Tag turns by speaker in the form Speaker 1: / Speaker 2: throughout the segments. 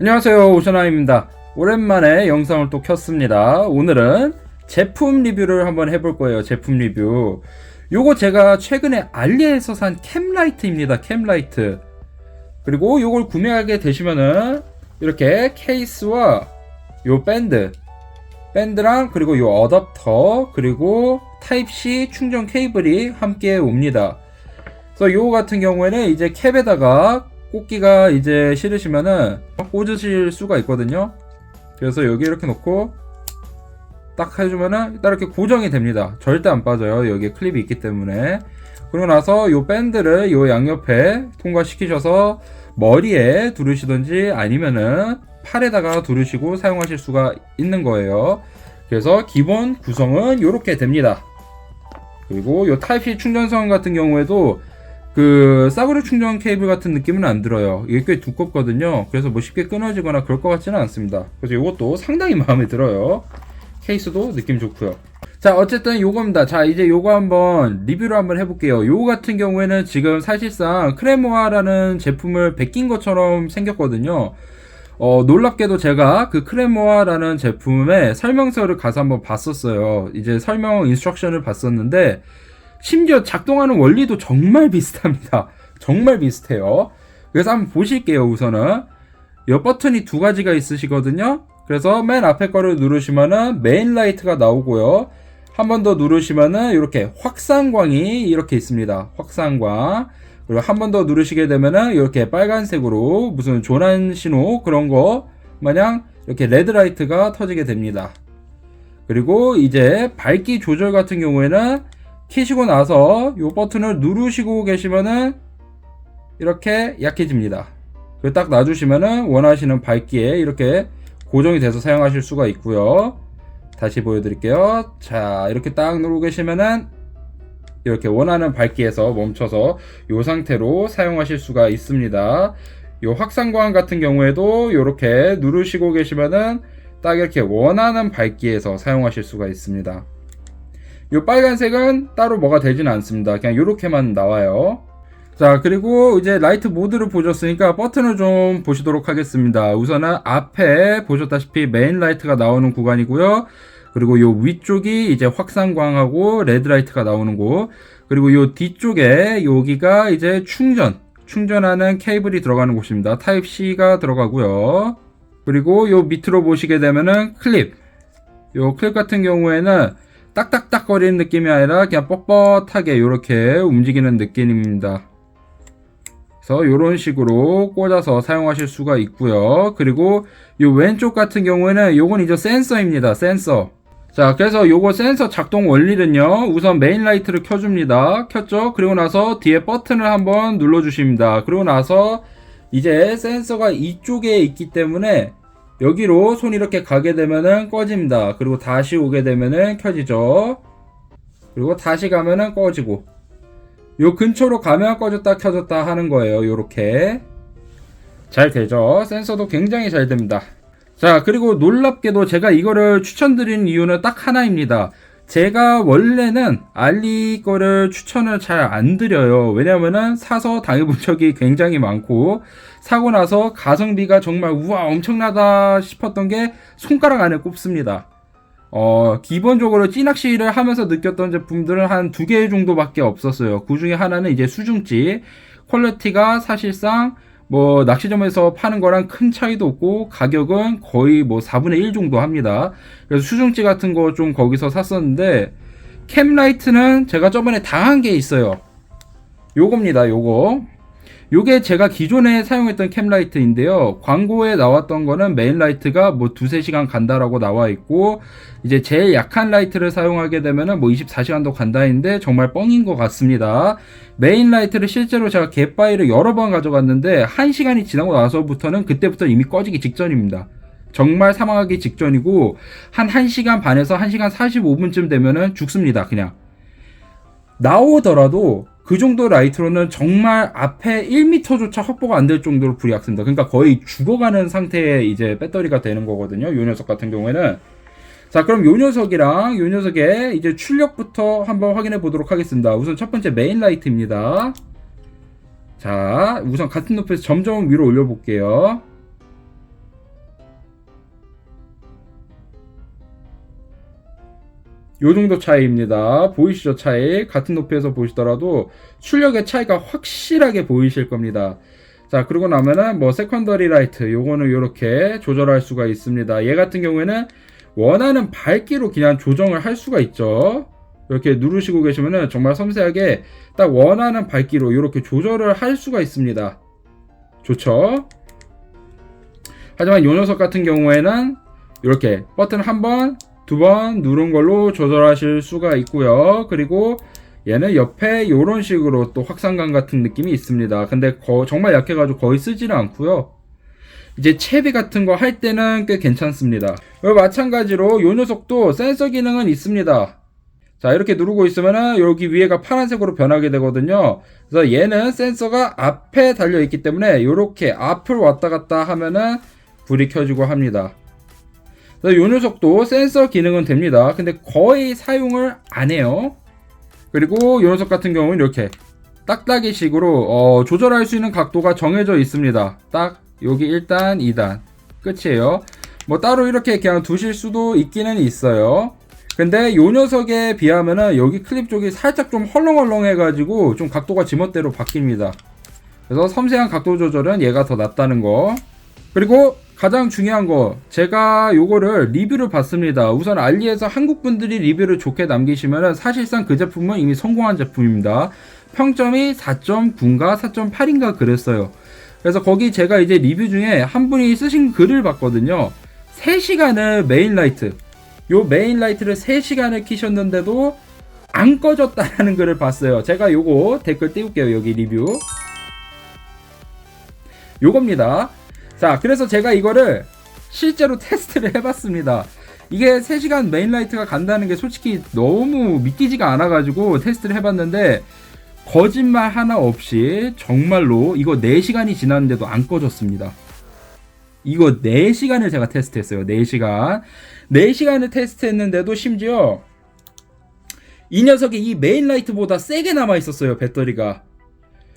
Speaker 1: 안녕하세요, 오션아입니다. 오랜만에 영상을 또 켰습니다. 오늘은 제품 리뷰를 한번 해볼 거예요. 제품 리뷰. 요거 제가 최근에 알리에서 산 캠라이트입니다. 캠라이트. 그리고 요걸 구매하게 되시면은 이렇게 케이스와 요 밴드랑 그리고 요 어댑터 그리고 타입C 충전 케이블이 함께 옵니다. 그래서 요거 같은 경우에는 이제 캡에다가 꽂기가 이제 싫으시면은 꽂으실 수가 있거든요. 그래서 여기 이렇게 놓고 딱 해주면은 딱 이렇게 고정이 됩니다. 절대 안 빠져요. 여기에 클립이 있기 때문에. 그러고 나서 요 밴드를 요 양옆에 통과시키셔서 머리에 두르시든지 아니면은 팔에다가 두르시고 사용하실 수가 있는 거예요. 그래서 기본 구성은 이렇게 됩니다. 그리고 요 타입C 충전선 같은 경우에도 그 싸구려 충전 케이블 같은 느낌은 안 들어요. 이게 꽤 두껍거든요. 그래서 뭐 쉽게 끊어지거나 그럴 것 같지는 않습니다. 그래서 이것도 상당히 마음에 들어요. 케이스도 느낌 좋고요. 자, 어쨌든 요겁니다. 자, 이제 요거 한번 리뷰를 한번 해볼게요. 요거 같은 경우에는 지금 사실상 크레모아라는 제품을 베낀 것처럼 생겼거든요. 놀랍게도 제가 그 크레모아라는 제품의 설명서를 가서 한번 봤었어요. 이제 설명 인스트럭션을 봤었는데 심지어 작동하는 원리도 정말 비슷합니다. 정말 비슷해요. 그래서 한번 보실게요. 우선은 이 버튼이 두 가지가 있으시거든요. 그래서 맨 앞에 거를 누르시면은 메인 라이트가 나오고요. 한 번 더 누르시면은 이렇게 확산광이 이렇게 있습니다. 확산광. 그리고 한 번 더 누르시게 되면은 이렇게 빨간색으로 무슨 조난 신호 그런 거 마냥 이렇게 레드 라이트가 터지게 됩니다. 그리고 이제 밝기 조절 같은 경우에는 키시고 나서 이 버튼을 누르시고 계시면은 이렇게 약해집니다. 그리고 딱 놔주시면은 원하시는 밝기에 이렇게 고정이 돼서 사용하실 수가 있고요. 다시 보여드릴게요. 자, 이렇게 딱 누르고 계시면은 이렇게 원하는 밝기에서 멈춰서 이 상태로 사용하실 수가 있습니다. 이 확산광 같은 경우에도 이렇게 누르시고 계시면은 딱 이렇게 원하는 밝기에서 사용하실 수가 있습니다. 이 빨간색은 따로 뭐가 되지는 않습니다. 그냥 이렇게만 나와요. 자, 그리고 이제 라이트 모드를 보셨으니까 버튼을 좀 보시도록 하겠습니다. 우선은 앞에 보셨다시피 메인 라이트가 나오는 구간이고요. 그리고 요 위쪽이 이제 확산광하고 레드 라이트가 나오는 곳. 그리고 요 뒤쪽에 여기가 이제 충전하는 케이블이 들어가는 곳입니다. 타입 C가 들어가고요. 그리고 요 밑으로 보시게 되면은 요 클립 같은 경우에는 딱딱딱 거리는 느낌이 아니라 그냥 뻣뻣하게 이렇게 움직이는 느낌입니다. 그래서 이런 식으로 꽂아서 사용하실 수가 있고요. 그리고 이 왼쪽 같은 경우에는 요건 이제 센서입니다. 센서. 자, 그래서 요거 센서 작동 원리는요. 우선 메인 라이트를 켜줍니다. 켰죠? 그리고 나서 뒤에 버튼을 한번 눌러주십니다. 그리고 나서 이제 센서가 이쪽에 있기 때문에 여기로 손이 이렇게 가게 되면은 꺼집니다. 그리고 다시 오게 되면은 켜지죠. 그리고 다시 가면은 꺼지고 요 근처로 가면 꺼졌다 켜졌다 하는 거예요. 요렇게 잘 되죠. 센서도 굉장히 잘 됩니다. 자, 그리고 놀랍게도 제가 이거를 추천드리는 이유는 딱 하나입니다. 제가 원래는 알리 거를 추천을 잘 안 드려요. 왜냐면은 사서 당해본 적이 굉장히 많고 사고 나서 가성비가 정말 우와 엄청나다 싶었던 게 손가락 안에 꼽습니다. 기본적으로 찌낚시를 하면서 느꼈던 제품들은 한 2개 정도밖에 없었어요. 그 중에 하나는 이제 수중찌. 퀄리티가 사실상 뭐 낚시점에서 파는 거랑 큰 차이도 없고 가격은 거의 뭐 4분의 1 정도 합니다. 그래서 수중찌 같은 거 좀 거기서 샀었는데 캠라이트는 제가 저번에 당한 게 있어요. 요겁니다. 요게 제가 기존에 사용했던 캠라이트인데요. 광고에 나왔던 거는 메인 라이트가 뭐 2-3시간 간다라고 나와 있고 이제 제일 약한 라이트를 사용하게 되면은 뭐 24시간도 간다 했는데 정말 뻥인 것 같습니다. 메인 라이트를 실제로 제가 갯바위를 여러 번 가져갔는데 1시간이 지나고 나서부터는 그때부터 이미 꺼지기 직전입니다. 정말 사망하기 직전이고 한 1시간 반에서 1시간 45분쯤 되면은 죽습니다. 그냥 나오더라도 그 정도 라이트로는 정말 앞에 1m조차 확보가 안 될 정도로 불이 약습니다. 그러니까 거의 죽어가는 상태의 이제 배터리가 되는 거거든요. 요 녀석 같은 경우에는. 자, 그럼 요 녀석이랑 요 녀석의 이제 출력부터 한번 확인해 보도록 하겠습니다. 우선 첫 번째 메인 라이트입니다. 자, 우선 같은 높이에서 점점 위로 올려 볼게요. 요 정도 차이입니다. 보이시죠? 차이. 같은 높이에서 보시더라도 출력의 차이가 확실하게 보이실 겁니다. 자, 그러고 나면은 뭐 세컨더리 라이트 요거는 이렇게 조절할 수가 있습니다. 얘 같은 경우에는 원하는 밝기로 그냥 조정을 할 수가 있죠. 이렇게 누르시고 계시면은 정말 섬세하게 딱 원하는 밝기로 이렇게 조절을 할 수가 있습니다. 좋죠? 하지만 이 녀석 같은 경우에는 이렇게 버튼 한 번, 두 번 누른 걸로 조절하실 수가 있고요. 그리고 얘는 옆에 이런 식으로 또 확산감 같은 느낌이 있습니다. 근데 정말 약해가지고 거의 쓰지는 않고요. 이제 채비 같은 거 할 때는 꽤 괜찮습니다. 마찬가지로 이 녀석도 센서 기능은 있습니다. 자, 이렇게 누르고 있으면은 여기 위에가 파란색으로 변하게 되거든요. 그래서 얘는 센서가 앞에 달려있기 때문에 이렇게 앞을 왔다 갔다 하면은 불이 켜지고 합니다. 그래서 이 녀석도 센서 기능은 됩니다. 근데 거의 사용을 안 해요. 그리고 이 녀석 같은 경우는 이렇게 딱딱이 식으로 조절할 수 있는 각도가 정해져 있습니다. 딱 여기 1단, 2단 끝이에요. 뭐 따로 이렇게 그냥 두실 수도 있기는 있어요. 근데 요 녀석에 비하면은 여기 클립 쪽이 살짝 좀 헐렁헐렁 해가지고 좀 각도가 지멋대로 바뀝니다. 그래서 섬세한 각도 조절은 얘가 더 낫다는 거. 그리고 가장 중요한 거, 제가 요거를 리뷰를 봤습니다. 우선 알리에서 한국 분들이 리뷰를 좋게 남기시면은 사실상 그 제품은 이미 성공한 제품입니다. 평점이 4.9인가 4.8인가 그랬어요. 그래서 거기 제가 이제 리뷰 중에 한 분이 쓰신 글을 봤거든요. 3시간을 메인 라이트, 요 메인 라이트를 3시간을 키셨는데도 안 꺼졌다라는 글을 봤어요. 제가 요거 댓글 띄울게요. 여기 리뷰 요겁니다. 자, 그래서 제가 이거를 실제로 테스트를 해봤습니다. 이게 3시간 메인 라이트가 간다는 게 솔직히 너무 믿기지가 않아가지고 테스트를 해봤는데 거짓말 하나 없이 정말로 이거 4시간이 지났는데도 안 꺼졌습니다. 이거 4시간을 제가 테스트했어요. 4시간. 4시간을 테스트했는데도 심지어 이 녀석이 이 메인 라이트보다 세게 남아있었어요. 배터리가.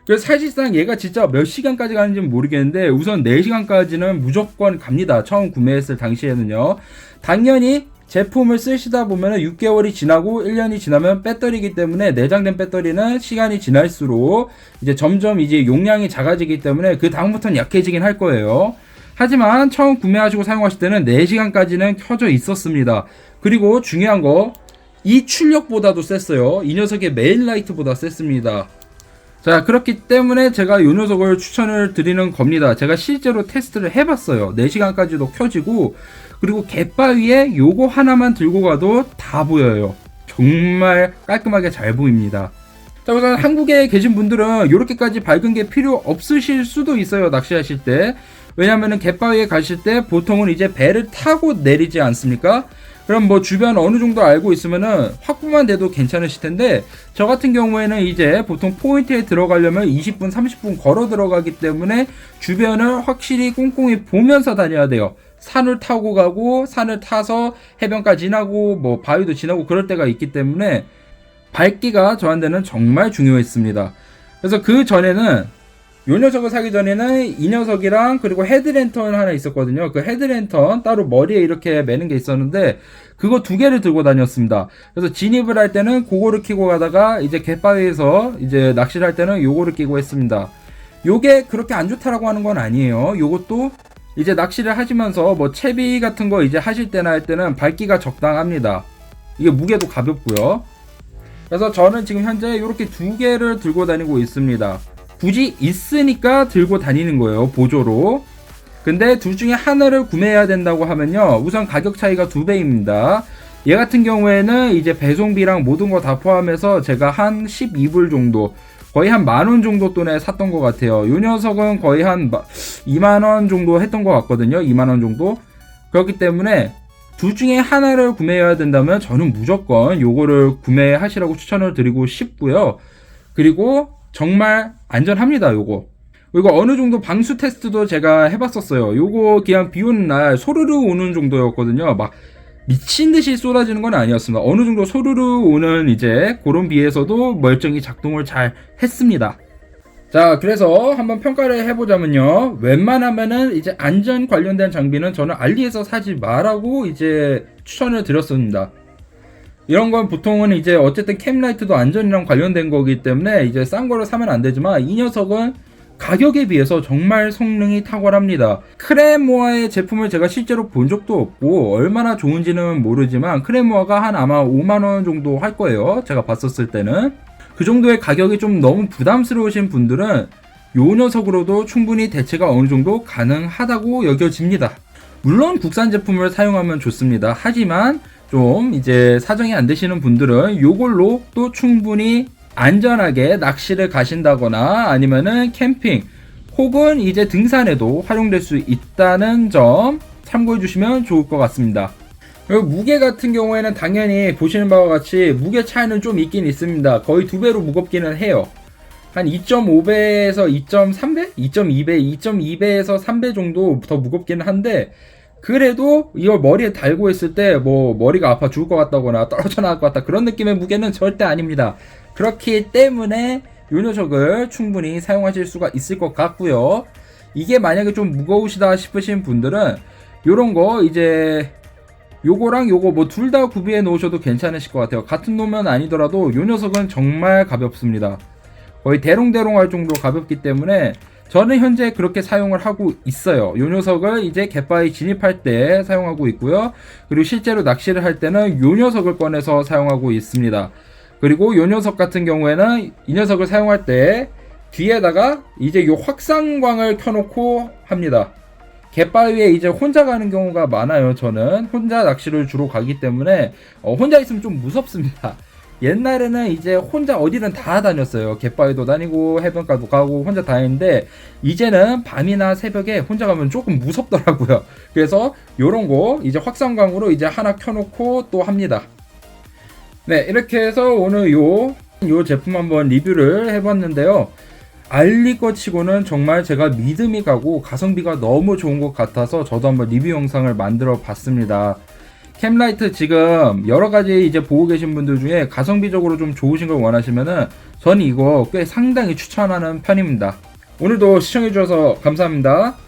Speaker 1: 그래서 사실상 얘가 진짜 몇 시간까지 가는지는 모르겠는데 우선 4시간까지는 무조건 갑니다. 처음 구매했을 당시에는요. 당연히 제품을 쓰시다 보면 6개월이 지나고 1년이 지나면 배터리이기 때문에 내장된 배터리는 시간이 지날수록 이제 점점 이제 용량이 작아지기 때문에 그 다음부터는 약해지긴 할 거예요. 하지만 처음 구매하시고 사용하실 때는 4시간까지는 켜져 있었습니다. 그리고 중요한 거, 이 출력보다도 셌어요. 이 녀석의 메인 라이트보다 셌습니다. 자, 그렇기 때문에 제가 이 녀석을 추천을 드리는 겁니다. 제가 실제로 테스트를 해봤어요. 4시간까지도 켜지고, 그리고 갯바위에 요거 하나만 들고 가도 다 보여요. 정말 깔끔하게 잘 보입니다. 자, 우선 한국에 계신 분들은 이렇게까지 밝은 게 필요 없으실 수도 있어요. 낚시하실 때. 왜냐면은 갯바위에 가실 때 보통은 이제 배를 타고 내리지 않습니까? 그럼 뭐 주변 어느 정도 알고 있으면은 확보만 돼도 괜찮으실 텐데, 저 같은 경우에는 이제 보통 포인트에 들어가려면 20분, 30분 걸어 들어가기 때문에 주변을 확실히 꼼꼼히 보면서 다녀야 돼요. 산을 타고 가고, 산을 타서 해변가 지나고, 뭐 바위도 지나고 그럴 때가 있기 때문에 밝기가 저한테는 정말 중요했습니다. 그래서 그 전에는 요 녀석을 사기 전에는 이 녀석이랑 그리고 헤드랜턴 하나 있었거든요. 그 헤드랜턴 따로 머리에 이렇게 매는 게 있었는데 그거 2개를 들고 다녔습니다. 그래서 진입을 할 때는 그거를 끼고 가다가 이제 갯바위에서 이제 낚시를 할 때는 요거를 끼고 했습니다. 요게 그렇게 안 좋다라고 하는 건 아니에요. 요것도 이제 낚시를 하시면서 뭐 채비 같은 거 이제 하실 때나 할 때는 밝기가 적당합니다. 이게 무게도 가볍고요. 그래서 저는 지금 현재 이렇게 2개를 들고 다니고 있습니다. 굳이 있으니까 들고 다니는 거예요. 보조로. 근데 둘 중에 하나를 구매해야 된다고 하면요, 우선 가격 차이가 2배입니다. 얘 같은 경우에는 이제 배송비랑 모든 거 다 포함해서 제가 한 12불 정도, 거의 한 만원 정도 돈에 샀던 것 같아요. 이 녀석은 거의 한 2만원 정도 했던 것 같거든요. 2만원 정도. 그렇기 때문에 둘 중에 하나를 구매해야 된다면 저는 무조건 요거를 구매하시라고 추천을 드리고 싶고요. 그리고 정말 안전합니다. 요거 어느 정도 방수 테스트도 제가 해봤었어요. 요거 그냥 비 오는 날 소르르 오는 정도였거든요. 막 미친듯이 쏟아지는 건 아니었습니다. 어느 정도 소르르 오는 이제 그런 비에서도 멀쩡히 작동을 잘 했습니다. 자, 그래서 한번 평가를 해보자면요, 웬만하면은 이제 안전 관련된 장비는 저는 알리에서 사지 마라고 이제 추천을 드렸습니다. 이런 건 보통은 이제 어쨌든 캠라이트도 안전이랑 관련된 거기 때문에 이제 싼 거를 사면 안 되지만, 이 녀석은 가격에 비해서 정말 성능이 탁월합니다. 크레모아의 제품을 제가 실제로 본 적도 없고 얼마나 좋은지는 모르지만, 크레모아가 한 아마 5만원 정도 할 거예요, 제가 봤었을 때는. 그 정도의 가격이 좀 너무 부담스러우신 분들은 요 녀석으로도 충분히 대체가 어느 정도 가능하다고 여겨집니다. 물론 국산 제품을 사용하면 좋습니다. 하지만 좀 이제 사정이 안 되시는 분들은 요걸로 또 충분히 안전하게 낚시를 가신다거나 아니면은 캠핑 혹은 이제 등산에도 활용될 수 있다는 점 참고해 주시면 좋을 것 같습니다. 그리고 무게 같은 경우에는 당연히 보시는 바와 같이 무게 차이는 좀 있긴 있습니다. 거의 2배로 무겁기는 해요. 한 2.5배에서 2.3배? 2.2배, 2.2배에서 3배 정도 더 무겁기는 한데, 그래도 이걸 머리에 달고 있을 때 뭐 머리가 아파 죽을 것 같다거나 떨어져 나갈 것 같다, 그런 느낌의 무게는 절대 아닙니다. 그렇기 때문에 이 녀석을 충분히 사용하실 수가 있을 것 같고요. 이게 만약에 좀 무거우시다 싶으신 분들은 요런 거 이제 요거랑 요거 뭐 둘 다 구비해 놓으셔도 괜찮으실 것 같아요. 같은 놈은 아니더라도 요 녀석은 정말 가볍습니다. 거의 대롱대롱할 정도로 가볍기 때문에 저는 현재 그렇게 사용을 하고 있어요. 요 녀석을 이제 갯바위 진입할 때 사용하고 있고요. 그리고 실제로 낚시를 할 때는 요 녀석을 꺼내서 사용하고 있습니다. 그리고 요 녀석 같은 경우에는 이 녀석을 사용할 때 뒤에다가 이제 요 확산광을 켜놓고 합니다. 갯바위에 이제 혼자 가는 경우가 많아요. 저는 혼자 낚시를 주로 가기 때문에 혼자 있으면 좀 무섭습니다. 옛날에는 이제 혼자 어디든 다 다녔어요. 갯바위도 다니고 해변가도 가고 혼자 다니는데, 이제는 밤이나 새벽에 혼자 가면 조금 무섭더라고요. 그래서 요런 거 이제 확산광으로 이제 하나 켜놓고 또 합니다. 네, 이렇게 해서 오늘 요 제품 한번 리뷰를 해봤는데요. 알리 거 치고는 정말 제가 믿음이 가고 가성비가 너무 좋은 것 같아서 저도 한번 리뷰 영상을 만들어 봤습니다. 캠라이트 지금 여러가지 이제 보고 계신 분들 중에 가성비적으로 좀 좋으신 걸 원하시면은 저는 이거 꽤 상당히 추천하는 편입니다. 오늘도 시청해주셔서 감사합니다.